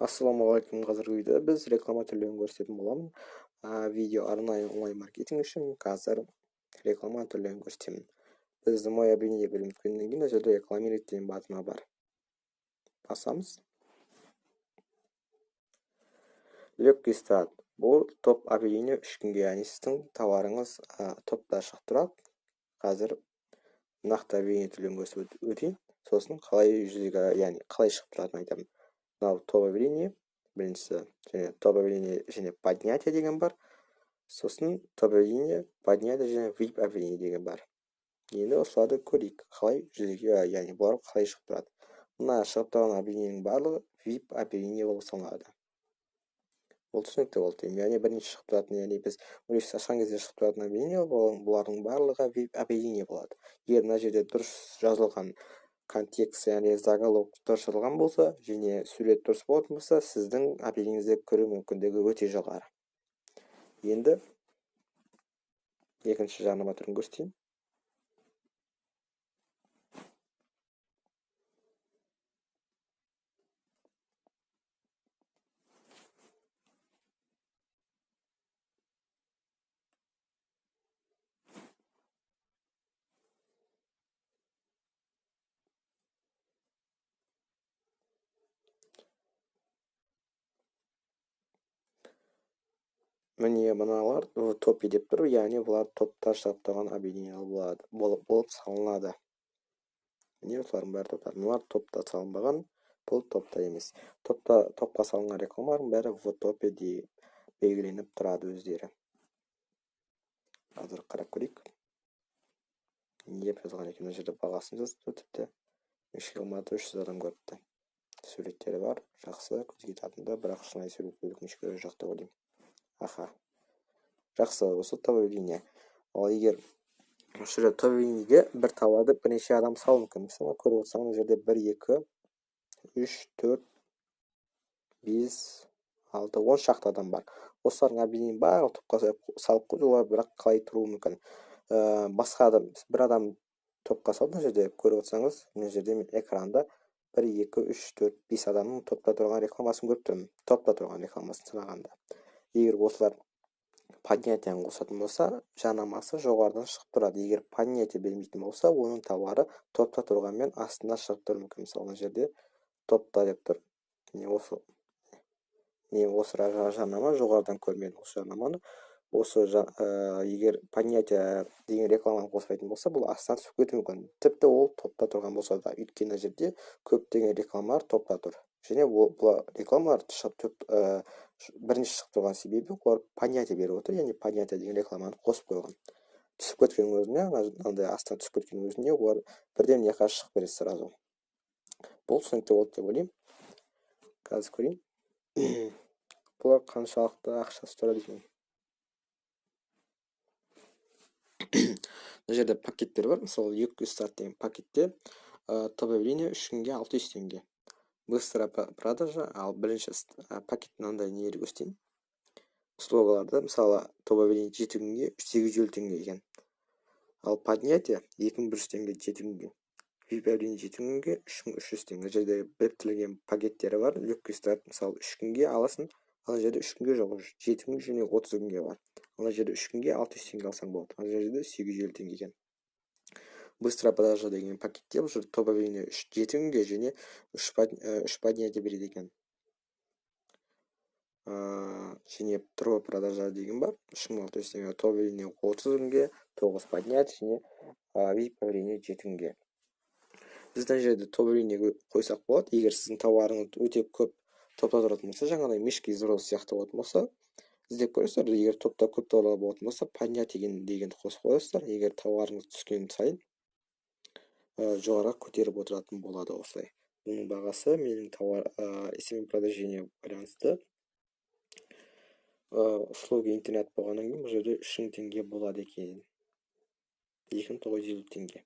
Ассалаумағалейкум. Қазіргі видеода біз реклама түрлерін көрсететін боламын. Видео арнайы онлайн маркетинг үшін қазір реклама түрлерін көрсетемін. Біз мой объявление бөлімін өткеннен кейін ол жерде рекламировать деген батырма бар. Басамыз. Легкий старт. Бұл топ объявление 3 күнге, яғни сіздің тауарыңыз топта шығып тұрады. Қазір нақты объявление түрлерін көрсетіп өтейін. Сосын қалай жүзеге, яғни қалай шығып тұратынын айтамын. Мынау топ объявление. Біріншісі және топ объявление және поднятие деген бар. Сосын топ объявление, поднятие және VIP объявление деген бар. Енді осыларды көрейік, қалай жүзеге, яғни бұлар қалай шығып тұрады. Мына шығып тұрған объявлениенің барлығы VIP объявление болып саналады. Ол түсінікті болды. Яғни бірінші шығып тұратын, яғни біз университет ашқан кезде шығып тұратын объявление, бұлардың барлығы VIP объявление болады. Егер мына жерде дұрыс жазылған контекст, яғни заголовок дұрыс жазылған болса, және сурет дұрыс болатын болса, сіздің объявлениеңізді көру мүмкіндігі өте жоғары. Енді екінші жарнама түрін көрсетейін. Міне мыналар топ деп тұр, яғни бұлар топта шығып тұрған объявлениялар болып салынады. Міне осылардың бәрі топтар. Мыналар топта салынбаған, бұл топта емес. Топқа салынған рекламалардың бәрі в топе белгіленіп тұрады өздері. Қазір қарап көрейік. Не деп жазған екен, мына жерде бағасын жазып өтіпті. 300 адам көріпті. Суреттері бар, жақсы, көзге татымды, бірақ шынайы сурет өкінішке орай жоқ деп ойлаймын. Жақсы, осы топ объявление. Ал егер осы топ объявлениеге бір тауарды бірнеше адам салуы мүмкін. Мысалы, көріп отырсаң, мына жерде 1, 2, 3, 4, 5, 6, 10 шақты адам бар. Осылардың объявлениесін барлық топқа салып қойды, олар бірақ қалай тұруы мүмкін. Басқа адам, бір адам топқа салды, мына жерде көріп отырсаңыз, мына жерде мен экранда 1, 2, 3, 4, 5 адамның топта тұрған рекламасын көріп тұрмын. Топта тұрған рекламасын сынағанда. Егер осылар поднятияны қосатын болса, жарнамасы жоғарыдан шығып тұрады. Егер поднятие бермейтін болса, оның тауары топта тұрғанмен астында шығып тұруы мүмкін. Мысалы, мына жерде топта деп тұр. Не осы жарнама жоғарыдан көрмедім осы жарнаманы. Осы егер поднятие деген рекламаны қоспайтын болса, бұл астынан түсіп кетуі мүмкін. Тіпті ол топта тұрған болса да, өйткені жерде көптеген рекламалар топта тұр. Және бұл рекламалар бірінші шығып тұрған себебі олар поднятие беріп отыр, яғни поднятие деген рекламаны қосып қойған. Түсіп кеткен өзіне, андай астынан түсіп кеткен өзіне олар бірден не қарсы шығып береді сразу. Бұл түсінікті болды деп ойлаймын. Қазір көрейін. Бұлар қаншалықты ақшасы тұрады екен. Мына жерде пакеттер бар. Мысалы, 200 старт деген пакетте топ объявление 3 күнге 600 теңге. Быстрая продажа, ал бірінші пакет мынандай нелер көрсетейін. Услугаларды, мысалы, топ объявление 7 күнге 850 теңге екен. Ал поднятие 2100 теңге 7 күнге. VIP объявление 7 күнге 3300 теңге. Мына жерде біріктірілген пакеттері бар. Легкий старт, мысалы, 3 күнге аласың. Ал жерде 3 күнге жоқ, 7 күнге және 30 күнге бар. Ал жерде 3 күнге 600 теңге алсаң болады. Ал жерде 850 теңге екен. Быстрая продажа деген пакетте бұл топ объявление 7 күнге және 3 поднятие береді екен. Және турбо продажа деген бар. 3600 теңге топ объявление 30 күнге, 9 поднятие және VIP объявление 7 күнге. Біздің жерде топ объявление қойсақ болады. Егер сіздің тауарыңыз өте көп топта тұратын болса, жаңағыдай мешки из роз сияқты болатын болса, іздеп көресіздер. Егер топта көп тауарлар болатын болса, поднятие дегенді қосып қойасыздар. Егер тауарыңыз түскен сайын жоғарыға көтеріп отыратын болады осылай. Бұның бағасы менің тауар SMM продажіне байланысты услуги интернет болғаннан кейін бұл жерде 3000 теңге болады екен. 2950 теңге.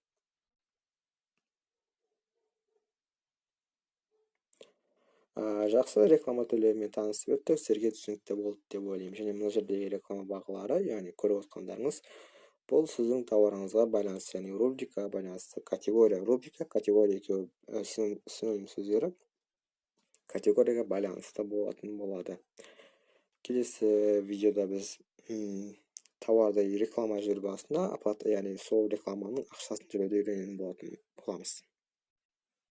Жақсы, реклама түрлерімен танысып өттік, сіздерге түсінікті болды деп ойлаймын. Және мына жердегі реклама бағалары, яғни көріп отқандарыңыз, бұл сіздің тауарыңызға байланысты, яғни рубрика байланысты, категория, рубрика, категория екеуі синоним сөздері. категорияга байланыштуу болатын болады. Келесі видеода біз товарды реклама жүзбасында оплата, яғни сол рекламаның ақшасын төлеуді үйренетін болатын боламыз.